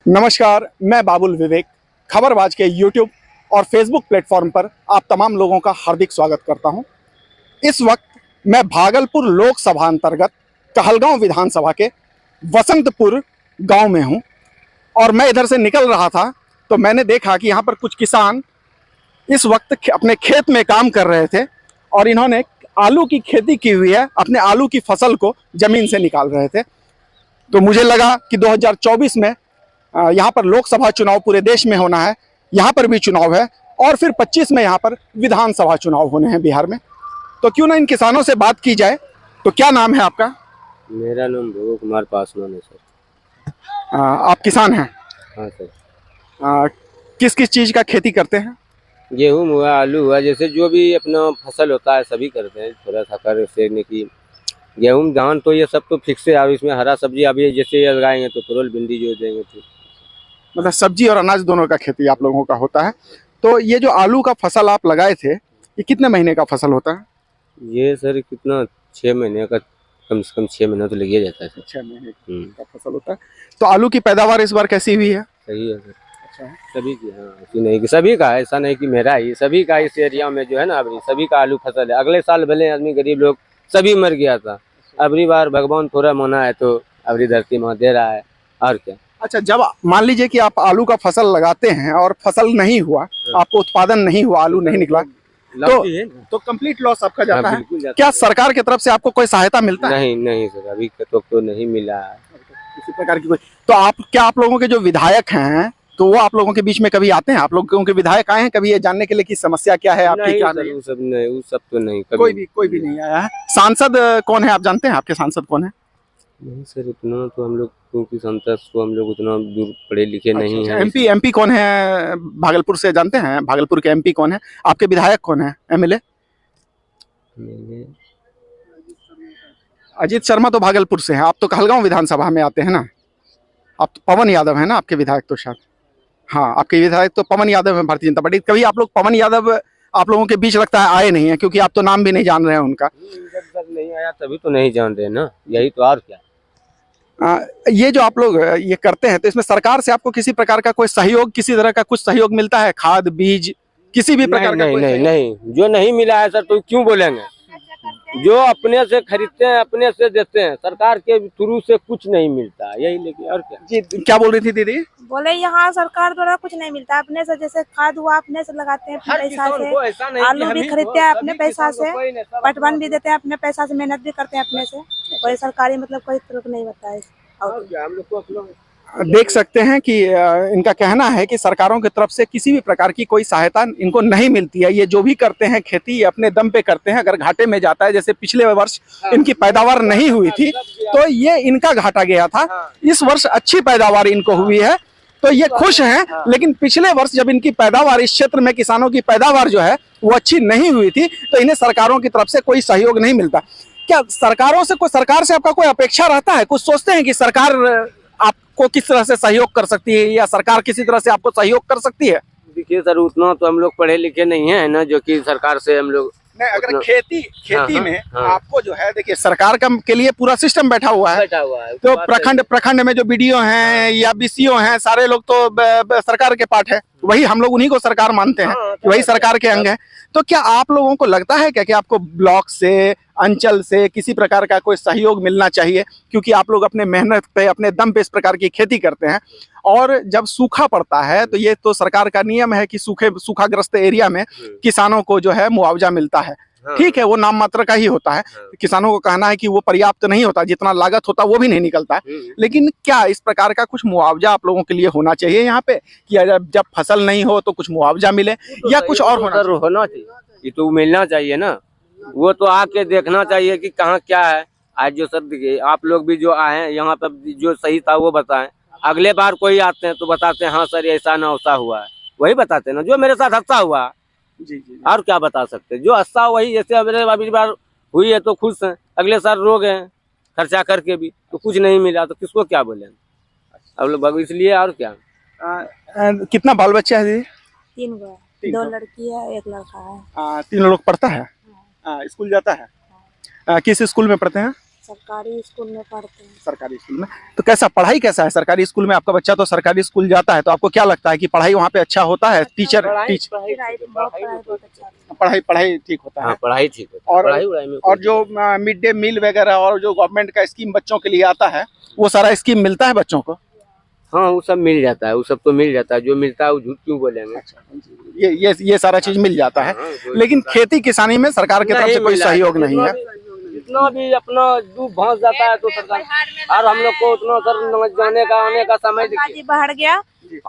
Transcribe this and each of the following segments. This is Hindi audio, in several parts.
नमस्कार, मैं बाबुल विवेक खबरबाज के यूट्यूब और फेसबुक प्लेटफॉर्म पर आप तमाम लोगों का हार्दिक स्वागत करता हूं। इस वक्त मैं भागलपुर लोकसभा अंतर्गत कहलगांव विधानसभा के वसंतपुर गांव में हूं और मैं इधर से निकल रहा था तो मैंने देखा कि यहां पर कुछ किसान इस वक्त अपने खेत में काम कर रहे थे और इन्होंने आलू की खेती की हुई है। अपने आलू की फसल को ज़मीन से निकाल रहे थे। तो मुझे लगा कि 2024 में यहाँ पर लोकसभा चुनाव पूरे देश में होना है, यहाँ पर भी चुनाव है और फिर 25 में यहाँ पर विधानसभा चुनाव होने हैं बिहार में। तो क्यों ना इन किसानों से बात की जाए। तो क्या नाम है आपका? मेरा नाम भोगो कुमार पासवान है सर। आप किसान हैं? हाँ सर। किस किस चीज़ का खेती करते हैं? गेहूँ हुआ, आलू हुआ, जैसे जो भी अपना फसल होता है सभी करते हैं। थोड़ा सा कर से कि गेहूँ धान तो ये सब तो फिक्स है और इसमें हरा सब्जी अभी जैसे ये लगाएंगे तो परवल भिंडी जो देंगे तो मतलब सब्जी और अनाज दोनों का खेती आप लोगों का होता है। तो ये जो आलू का फसल आप लगाए थे, ये कितने महीने का फसल होता है? ये सर कितना 6 महीने का, कम से कम 6 महीना तो लग ही जाता है सर। 6 महीने का फसल होता है। तो आलू की पैदावार इस बार कैसी हुई है? सही है सर। अच्छा, सभी की, हाँ ऐसी नहीं कि सभी का, ऐसा नहीं कि मेरा ही, सभी का इस एरिया में जो है ना अभी सभी का आलू फसल है। अगले साल भले आदमी गरीब लोग सभी मर गया था, अबरी बार भगवान थोड़ा मना है तो अबरी धरती माँ दे रहा है और क्या। अच्छा, जब मान लीजिए कि आप आलू का फसल लगाते हैं और फसल नहीं हुआ, आपको उत्पादन नहीं हुआ, आलू नहीं निकला, तो कंप्लीट लॉस आपका जाता है। क्या सरकार की तरफ से आपको कोई सहायता मिलता है? नहीं सर, अभी तो नहीं मिला है किसी प्रकार की कोई। तो आप लोगों के जो विधायक हैं तो वो आप लोगों के बीच में कभी आते हैं? आप लोगों के विधायक आए हैं कभी ये जानने के लिए कि समस्या क्या है आपकी? क्या नहीं, वो सब तो नहीं, कोई भी नहीं आया है। सांसद कौन है आप जानते हैं? आपके सांसद कौन है? नहीं सर, इतना तो हम लोग क्योंकि संसद को हम लोग उतना दूर पढ़े लिखे नहीं हैं। एमपी कौन है भागलपुर से, जानते हैं? भागलपुर के एमपी कौन है? आपके विधायक कौन है? एमएलए अजीत शर्मा तो भागलपुर से हैं। आप तो कहलगांव विधानसभा में आते हैं ना। आप तो पवन यादव है ना आपके विधायक? तो शायद हाँ, आपके विधायक तो पवन यादव है भारतीय जनता पार्टी। कभी आप लोग पवन यादव आप लोगों के बीच लगता है आए नहीं है, क्योंकि आप तो नाम भी नहीं जान रहे हैं उनका। नहीं आया तभी तो नहीं जान रहे ना, यही तो। और क्या ये जो आप लोग ये करते हैं तो इसमें सरकार से आपको किसी प्रकार का कोई सहयोग, किसी तरह का कुछ सहयोग मिलता है? खाद बीज किसी भी प्रकार का? नहीं, जो नहीं मिला है सर तो क्यों बोलेंगे। जो अपने से खरीदते हैं अपने से देते हैं, सरकार के थ्रू से कुछ नहीं मिलता यही। लेकिन और क्या जी, क्या बोल रही थी दीदी? बोले यहाँ सरकार द्वारा कुछ नहीं मिलता, अपने से जैसे खाद हुआ अपने से लगाते हैं अपने पैसा से, आलू भी खरीदते हैं अपने पैसा से, पटवन भी देते हैं अपने पैसा से, मेहनत भी करते हैं अपने से। कोई सरकारी मतलब कोई तरफ नहीं होता है। देख सकते हैं कि इनका कहना है कि सरकारों की तरफ से किसी भी प्रकार की कोई सहायता इनको नहीं मिलती है। ये जो भी करते हैं खेती ये अपने दम पे करते हैं। अगर घाटे में जाता है, जैसे पिछले वर्ष इनकी पैदावार नहीं हुई थी तो ये इनका घाटा गया था। इस वर्ष अच्छी पैदावार इनको हुई है तो ये खुश हैं। लेकिन पिछले वर्ष जब इनकी पैदावार, इस क्षेत्र में किसानों की पैदावार जो है वो अच्छी नहीं हुई थी तो इन्हें सरकारों की तरफ से कोई सहयोग नहीं मिलता। क्या सरकार से आपका कोई अपेक्षा रहता है? कुछ सोचते हैं कि सरकार आपको किस तरह से सहयोग कर सकती है या सरकार किसी तरह से आपको सहयोग कर सकती है? देखिए सर, उतना तो हम लोग पढ़े लिखे नहीं है ना जो कि सरकार से हम लोग नहीं। अगर खेती में आपको जो है, देखिए सरकार के लिए पूरा सिस्टम बैठा हुआ है। तो प्रखंड में जो बीडीओ हैं या बीसीओ हैं, सारे लोग तो सरकार के पार्ट है। वही हम लोग उन्हीं को सरकार मानते हैं, वही सरकार के अंग है। तो क्या आप लोगों को लगता है क्या कि आपको ब्लॉक से, अंचल से किसी प्रकार का कोई सहयोग मिलना चाहिए? क्योंकि आप लोग अपने मेहनत पे, अपने दम पे इस प्रकार की खेती करते हैं और जब सूखा पड़ता है तो ये तो सरकार का नियम है कि सूखाग्रस्त एरिया में किसानों को जो है मुआवजा मिलता है। ठीक है, वो नाम मात्र का ही होता है। किसानों को कहना है कि वो पर्याप्त नहीं होता, जितना लागत होता वो भी नहीं निकलता है। लेकिन क्या इस प्रकार का कुछ मुआवजा आप लोगों के लिए होना चाहिए यहाँ पे कि जब फसल नहीं हो तो कुछ मुआवजा मिले या कुछ और होना चाहिए? ये तो मिलना चाहिए ना, वो तो आके देखना चाहिए कि कहाँ क्या है। आज जो सर देखिए, आप लोग भी जो आए यहाँ पर जो सही था वो बताएं। अगले बार कोई आते हैं तो बताते हैं हाँ सर ऐसा ना वैसा हुआ है, वही बताते हैं ना। जो मेरे साथ अच्छा हुआ जी, और क्या बता सकते हैं। जो अच्छा वही, जैसे मेरे अगली बार हुई है तो खुश हैं, अगले साल रो गए खर्चा करके भी तो कुछ नहीं मिला तो किसको क्या बोले अब लोग। इसलिए और क्या। कितना बाल बच्चा है दीदी? 3 गो, 2 लड़की है 1 लड़का है। 3 लोग पढ़ता है? स्कूल जाता है? किस स्कूल में पढ़ते हैं? सरकारी स्कूल में पढ़ते हैं। सरकारी स्कूल में। तो कैसा पढ़ाई कैसा है सरकारी स्कूल में? आपका बच्चा तो सरकारी स्कूल जाता है, तो आपको क्या लगता है कि पढ़ाई वहाँ पे अच्छा होता है? टीचर पढ़ाई बहुत अच्छा है। पढ़ाई ठीक होता है। हाँ, पढ़ाई ठीक है। और पढ़ाई वढ़ाई में और जो मिड डे मील वगैरह और जो गवर्नमेंट का स्कीम बच्चों के लिए आता है, वो सारा स्कीम मिलता है बच्चों को? हाँ, वो सब मिल जाता है, वो सब तो मिल जाता है। जो मिलता है वो झूठ क्यों बोलेंगे? ये सारा चीज मिल जाता है। हाँ, लेकिन खेती किसानी में सरकार की तरफ से कोई सहयोग नहीं है। जितना भी अपना दूध भंस जाता है तो सरकार, और हम लोग को उतना सर जाने का आने का समय गंगा बढ़ गया,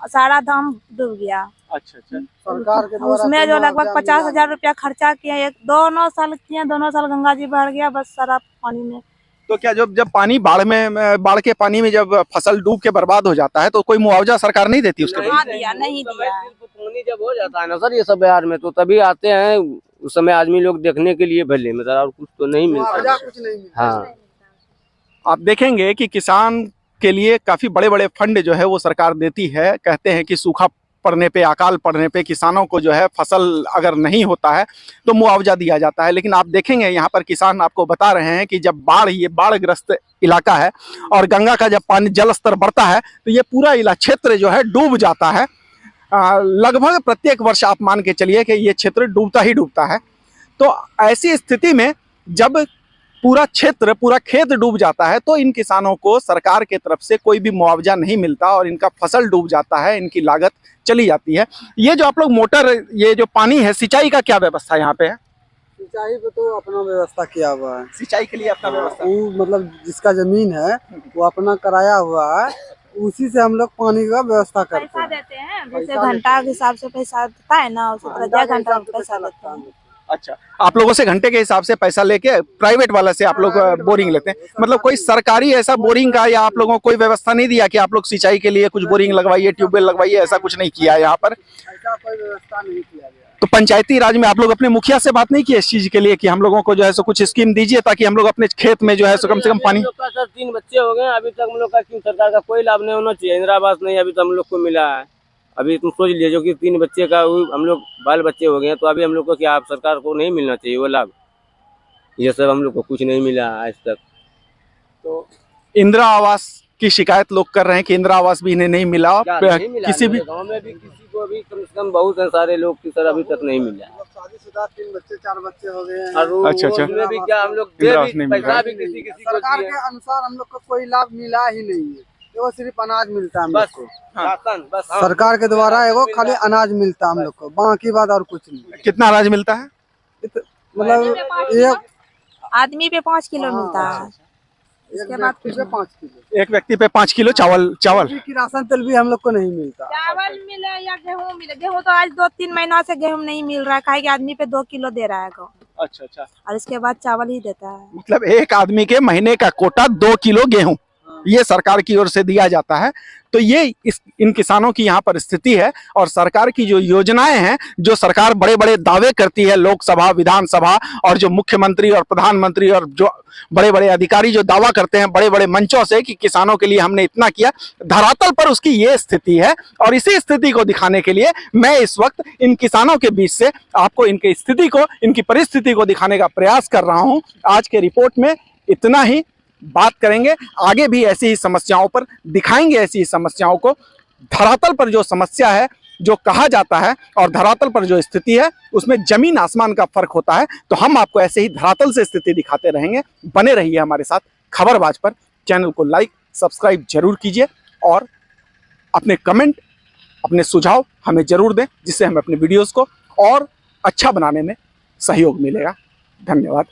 सारा धाम डूब गया। अच्छा। सरकार के द्वारा उसमें जो लगभग 50,000 रुपया खर्चा किया, दोनों साल गंगा जी बढ़ गया, बस सारा पानी में। तो क्या जब पानी बाढ़ के पानी में जब फसल डूब के बर्बाद हो जाता है तो कोई मुआवजा सरकार नहीं देती उसके लिए? नहीं दिया। पानी जब हो जाता है ना सर ये सब बिहार में, तो तभी आते हैं उस समय आदमी लोग देखने के लिए भले में, और कुछ तो नहीं मिलता। हाँ, आप देखेंगे कि किसान के लिए काफी बड़े बड़े फंड जो है वो सरकार देती है। कहते हैं कि सूखा पड़ने पे, अकाल पड़ने पे किसानों को जो है फसल अगर नहीं होता है तो मुआवजा दिया जाता है। लेकिन आप देखेंगे यहाँ पर किसान आपको बता रहे हैं कि जब ये बाढ़ग्रस्त इलाका है और गंगा का जब पानी जल स्तर बढ़ता है तो ये पूरा क्षेत्र जो है डूब जाता है। लगभग प्रत्येक वर्ष आप मान के चलिए कि ये क्षेत्र डूबता ही डूबता है। तो ऐसी स्थिति में जब पूरा खेत डूब जाता है तो इन किसानों को सरकार के तरफ से कोई भी मुआवजा नहीं मिलता और इनका फसल डूब जाता है, इनकी लागत चली जाती है। ये जो आप लोग मोटर, ये जो पानी है, सिंचाई का क्या व्यवस्था यहाँ पे है? सिंचाई पे तो अपना व्यवस्था किया हुआ है। सिंचाई के लिए अपना व्यवस्था, वो मतलब जिसका जमीन है वो अपना कराया हुआ है, उसी से हम लोग पानी का व्यवस्था करते पैसा देते हैं। जैसे घंटा के हिसाब से पैसा देता है ना, उसी तरह घंटा पैसा देते हैं। अच्छा, आप लोगों से घंटे के हिसाब से पैसा लेके प्राइवेट वाला से आप लोग बोरिंग लेते हैं? मतलब कोई सरकारी ऐसा बोरिंग का या आप लोगों को कोई व्यवस्था नहीं दिया कि आप लोग सिंचाई के लिए कुछ बोरिंग लगवाइए, ट्यूबवेल लगवाइए, ऐसा कुछ नहीं किया है यहाँ पर? ऐसा कोई व्यवस्था नहीं किया गया। तो पंचायती राज में आप लोग अपने मुखिया से बात नहीं की इस चीज के लिए कि हम लोगों को जो है सो कुछ स्कीम दीजिए ताकि हम लोग अपने खेत में जो है सो कम से कम पानी? सर 3 बच्चे हो गए, अभी तक हम लोग का क्यों सरकार का कोई लाभ नहीं होना चाहिए? इंदिरा आवास नहीं अभी तो हम लोग को मिला है। अभी तुम सोच लीजिए, जो कि 3 बच्चे का हम लोग बाल बच्चे हो गए हैं, तो अभी हम लोग को क्या सरकार को नहीं मिलना चाहिए वो लाभ? ये सब हम लोग को कुछ नहीं मिला आज तक। तो इंदिरा आवास की शिकायत लोग कर रहे हैं कि इंदिरा आवास भी इन्हें नहीं मिला। किसी भी गाँव में भी किसी को भी कम से कम बहुत सारे लोग की सर अभी तक नहीं मिला। शादीशुदा 3 बच्चे 4 बच्चे हो गए हैं। अच्छा। उसमें भी क्या हम लोग पैसा भी किसी को सरकार के अनुसार हम लोग को कोई लाभ मिला ही नहीं है। वो सिर्फ अनाज मिलता है हम लोग को, राशन बस। सरकार के द्वारा एगो खाली अनाज मिलता है हम लोग को, बाकी बात और कुछ नहीं। कितना अनाज मिलता है? मतलब एक आदमी पे 5 किलो मिलता है। इसके बाद 5 किलो, एक व्यक्ति पे 5 किलो चावल की राशन तेल भी हम लोग को नहीं मिलता। चावल मिले या गेहूँ मिले, गेहूँ तो आज 2-3 महीना से गेहूँ नहीं मिल रहा है, खाए कि आदमी पे 2 किलो दे रहा है गाँव। अच्छा। और इसके बाद चावल ही देता है। मतलब एक आदमी के महीने का कोटा 2 किलो गेहूं ये सरकार की ओर से दिया जाता है। तो ये इन किसानों की यहाँ पर स्थिति है। और सरकार की जो योजनाएं हैं, जो सरकार बड़े बड़े दावे करती है, लोकसभा, विधानसभा और जो मुख्यमंत्री और प्रधानमंत्री और जो बड़े बड़े अधिकारी जो दावा करते हैं बड़े बड़े मंचों से कि किसानों के लिए हमने इतना किया, धरातल पर उसकी ये स्थिति है। और इसी स्थिति को दिखाने के लिए मैं इस वक्त इन किसानों के बीच से आपको इनकी स्थिति को, इनकी परिस्थिति को दिखाने का प्रयास कर रहा हूँ। आज के रिपोर्ट में इतना ही। बात करेंगे आगे भी ऐसी ही समस्याओं पर, दिखाएंगे ऐसी ही समस्याओं को। धरातल पर जो समस्या है, जो कहा जाता है, और धरातल पर जो स्थिति है, उसमें जमीन आसमान का फर्क होता है। तो हम आपको ऐसे ही धरातल से स्थिति दिखाते रहेंगे। बने रहिए हमारे साथ खबरबाज पर। चैनल को लाइक सब्सक्राइब जरूर कीजिए और अपने कमेंट, अपने सुझाव हमें जरूर दें, जिससे हमें अपने वीडियोस को और अच्छा बनाने में सहयोग मिलेगा। धन्यवाद।